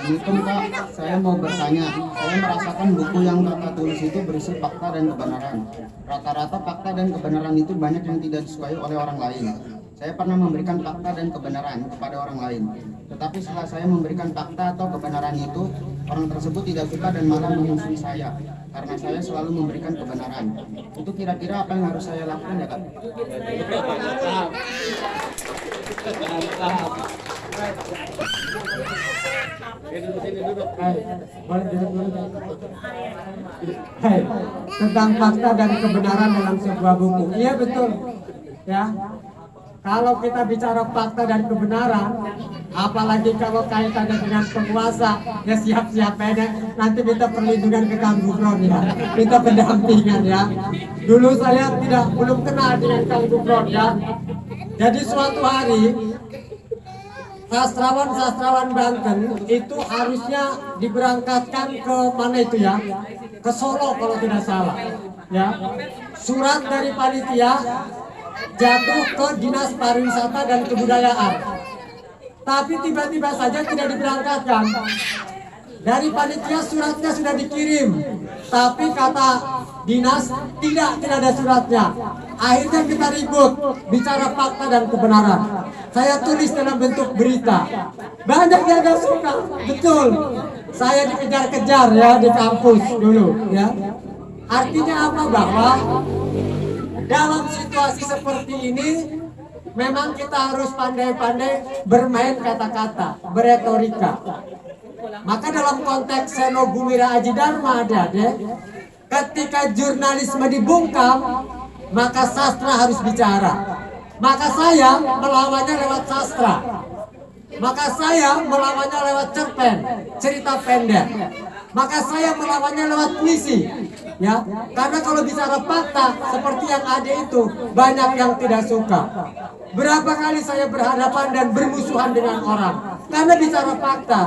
Assalamualaikum Kak, saya mau bertanya. Saya merasakan buku yang Kakak tulis itu berisi fakta dan kebenaran. Rata-rata fakta dan kebenaran itu banyak yang tidak disukai oleh orang lain. Saya pernah memberikan fakta dan kebenaran kepada orang lain. Tetapi setelah saya memberikan fakta atau kebenaran itu, orang tersebut tidak suka dan malah memusuhi saya. Karena saya selalu memberikan kebenaran. Itu kira-kira apa yang harus saya lakukan ya Kak? Hai, tentang fakta dan kebenaran dalam sebuah buku. Iya betul. Ya. Kalau kita bicara fakta dan kebenaran, apalagi kalau kaitannya dengan penguasa, ya siap-siap aja nanti minta perlindungan ke Kang Gufron ya, minta pendampingan ya. Dulu saya belum kenal dengan Kang Gufron ya. Jadi suatu hari sastrawan Banten itu harusnya diberangkatkan ke mana itu ya? Ke Solo kalau tidak salah. Ya. Surat dari panitia jatuh ke Dinas Pariwisata dan Kebudayaan. Tapi tiba-tiba saja tidak diberangkatkan. Dari panitia suratnya sudah dikirim, tapi kata dinas tidak ada suratnya. Akhirnya kita ribut bicara fakta dan kebenaran. Saya tulis dalam bentuk berita. Banyak yang gak suka, betul. Saya dikejar-kejar ya di kampus dulu ya. Artinya apa? Bahwa dalam situasi seperti ini memang kita harus pandai-pandai bermain kata-kata, beretorika. Maka dalam konteks Seno Bumira Aji Dharma adik-adik, ketika jurnalisme dibungkam, maka sastra harus bicara. Maka saya melawannya lewat sastra. Maka saya melawannya lewat cerpen, cerita pendek. Maka saya melawannya lewat puisi. Ya, karena kalau bicara fakta seperti yang ada itu banyak yang tidak suka. Berapa kali saya berhadapan dan bermusuhan dengan orang karena bicara fakta.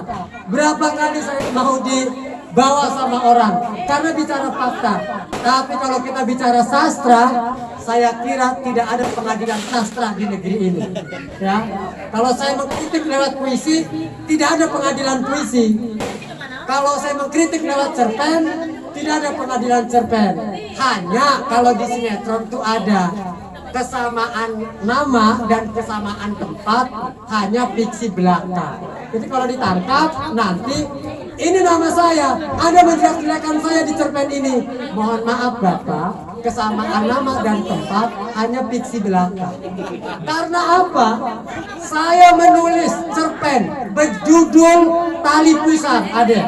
Berapa kali saya mau dibawa sama orang karena bicara fakta. Tapi kalau kita bicara sastra, saya kira tidak ada pengadilan sastra di negeri ini. Ya, kalau saya mengkritik lewat puisi, tidak ada pengadilan puisi. Kalau saya mengkritik lewat cerpen, tidak ada pengadilan cerpen. Hanya kalau di sinetron itu ada kesamaan nama dan kesamaan tempat, hanya fiksi belaka. Jadi kalau ditangkap nanti ini nama saya, Anda menjelek-jelekan saya di cerpen ini. Mohon maaf Bapak, kesamaan nama dan tempat hanya fiksi belaka. Karena apa? Saya menulis cerpen berjudul Tali Pusar, ada.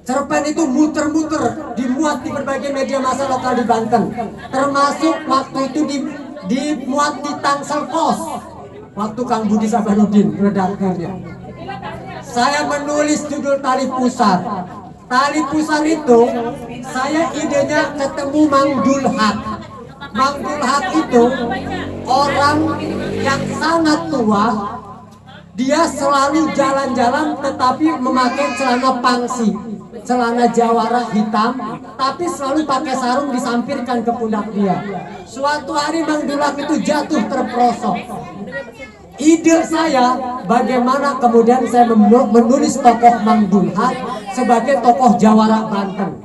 Cerpen itu muter-muter, dimuat di berbagai media massa lokal di Banten. Termasuk waktu itu dimuat di Tangsel Pos. Waktu Kang Budi Sabarudin redakturnya. Saya menulis judul Tali Pusar. Tali Pusar itu saya idenya ketemu Mang Dulhat. Mang Dulhat itu orang yang sangat tua. Dia selalu jalan-jalan tetapi memakai celana pangsi, celana jawara hitam, tapi selalu pakai sarung disampirkan ke pundak dia. Suatu hari Mang Dulhat itu jatuh terperosok. Ide saya bagaimana kemudian saya menulis tokoh Mang Dulhat sebagai tokoh jawara Banten.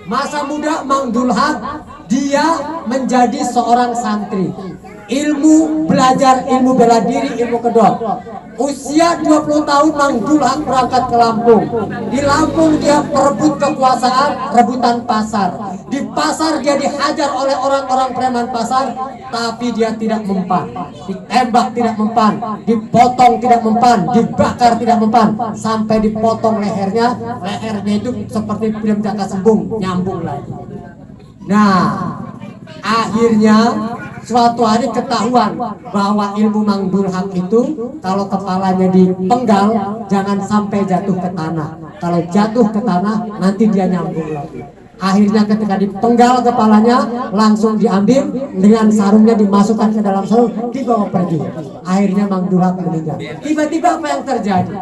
Masa muda Mang Dulhat dia menjadi seorang santri. Belajar ilmu bela diri, ilmu kedok. Usia 20 tahun Mang Dulhat berangkat ke Lampung. Di Lampung dia perebut kekuasaan, rebutan pasar. Di pasar dia dihajar oleh orang-orang preman pasar, tapi dia tidak mempan. Ditembak tidak mempan, dipotong tidak mempan, dibakar tidak mempan, sampai dipotong lehernya. Lehernya itu seperti film Jaka Sembung, nyambung lagi. Nah, akhirnya suatu hari ketahuan bahwa ilmu Mang Dulhat itu kalau kepalanya dipenggal jangan sampai jatuh ke tanah. Kalau jatuh ke tanah nanti dia nyambung lagi. Akhirnya ketika dipenggal kepalanya langsung diambil dengan sarungnya dimasukkan ke dalam sarung dibawa pergi. Akhirnya Mang Dulhat meninggal. Tiba-tiba apa yang terjadi?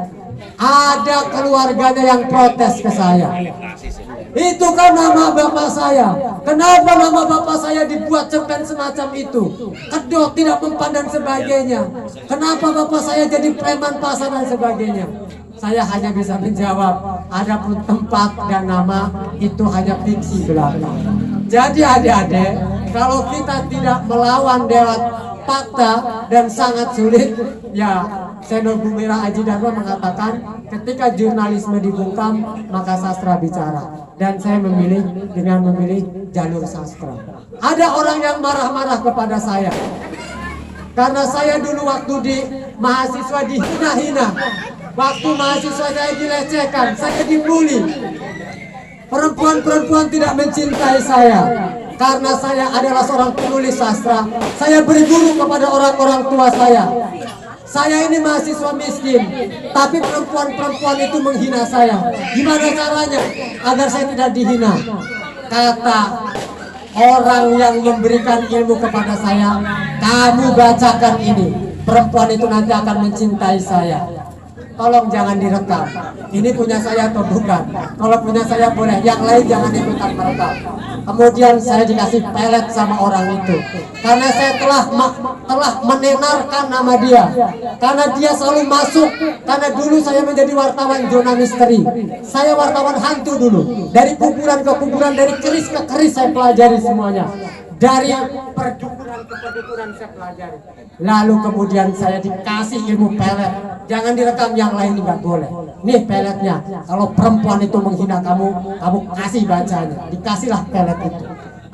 Ada keluarganya yang protes ke saya. Itu kan nama bapak saya. Kenapa nama bapak saya dibuat cerpen semacam itu? Kedok, tidak mempan dan sebagainya. Kenapa bapak saya jadi preman pasar dan sebagainya? saya hanya bisa menjawab. Adapun tempat dan nama itu hanya fiksi belaka. Jadi adik-adik, kalau kita tidak melawan dewan fakta dan sangat sulit, ya Seno Gumilar Aji Dharma mengatakan ketika jurnalisme dibungkam maka sastra bicara. Dan saya memilih dengan memilih jalur sastra. Ada orang yang marah-marah kepada saya karena saya dulu waktu di mahasiswa dihina-hina, waktu mahasiswa saya dilecehkan, saya dibully. Perempuan-perempuan tidak mencintai saya karena saya adalah seorang penulis sastra. Saya berguru kepada orang-orang tua saya. Saya ini mahasiswa miskin, tapi perempuan-perempuan itu menghina saya. Gimana caranya agar saya tidak dihina? Kata orang yang memberikan ilmu kepada saya, kamu bacakan ini, perempuan itu nanti akan mencintai saya. Tolong jangan direkam. Ini punya saya atau bukan? Kalau punya saya boleh, yang lain jangan ikutan merekam. Kemudian saya dikasih pelet sama orang itu karena saya telah menenarkan nama dia, karena dia selalu masuk. Karena dulu saya menjadi wartawan zona misteri, saya wartawan hantu dulu. Dari kuburan ke kuburan, dari keris ke keris saya pelajari semuanya. Dari perdukunan ke perdukunan saya pelajari. Lalu kemudian saya dikasih ilmu pelet. Jangan direkam, yang lain nggak boleh. Nih peletnya. Kalau perempuan itu menghina kamu, kamu kasih bacanya. Dikasihlah pelet itu.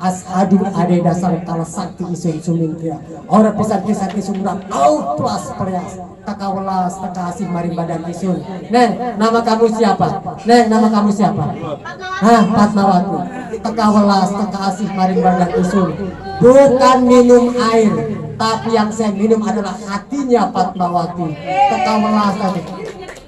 Ashadu ade dasar kala sakti isun sumingkira. Orang pisan-pisan isun murah. Au plus pelias. Takawelas takasih maring badan isun. Neng, nama kamu siapa? Neng, nama kamu siapa? Hah, Fatmawati. Takawelas takasih maring badan isun. Bukan minum air, tapi yang saya minum adalah hatinya Fatmawati. Tekawelas tadi.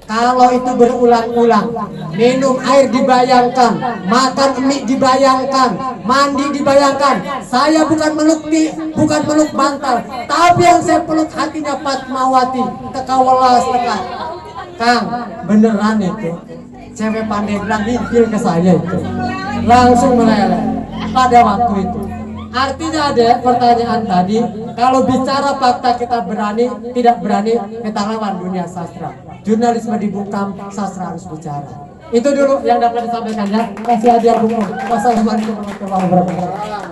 Kalau itu berulang-ulang, minum air dibayangkan, makan mie dibayangkan, mandi dibayangkan. Saya bukan meluk bukan meluk bantal, tapi yang saya peluk hatinya Fatmawati. Tekawelas teka. Kang, beneran itu. Cewek pandai bilang ngipil ke saya itu. Langsung meleleh pada waktu itu. Artinya ada pertanyaan tadi, kalau bicara fakta kita berani, tidak berani kita lawan dunia sastra. Jurnalisme dibungkam, sastra harus bicara. Itu dulu yang dapat disampaikan ya. Kasih hadiah buku. Wassalamualaikum warahmatullahi wabarakatuh.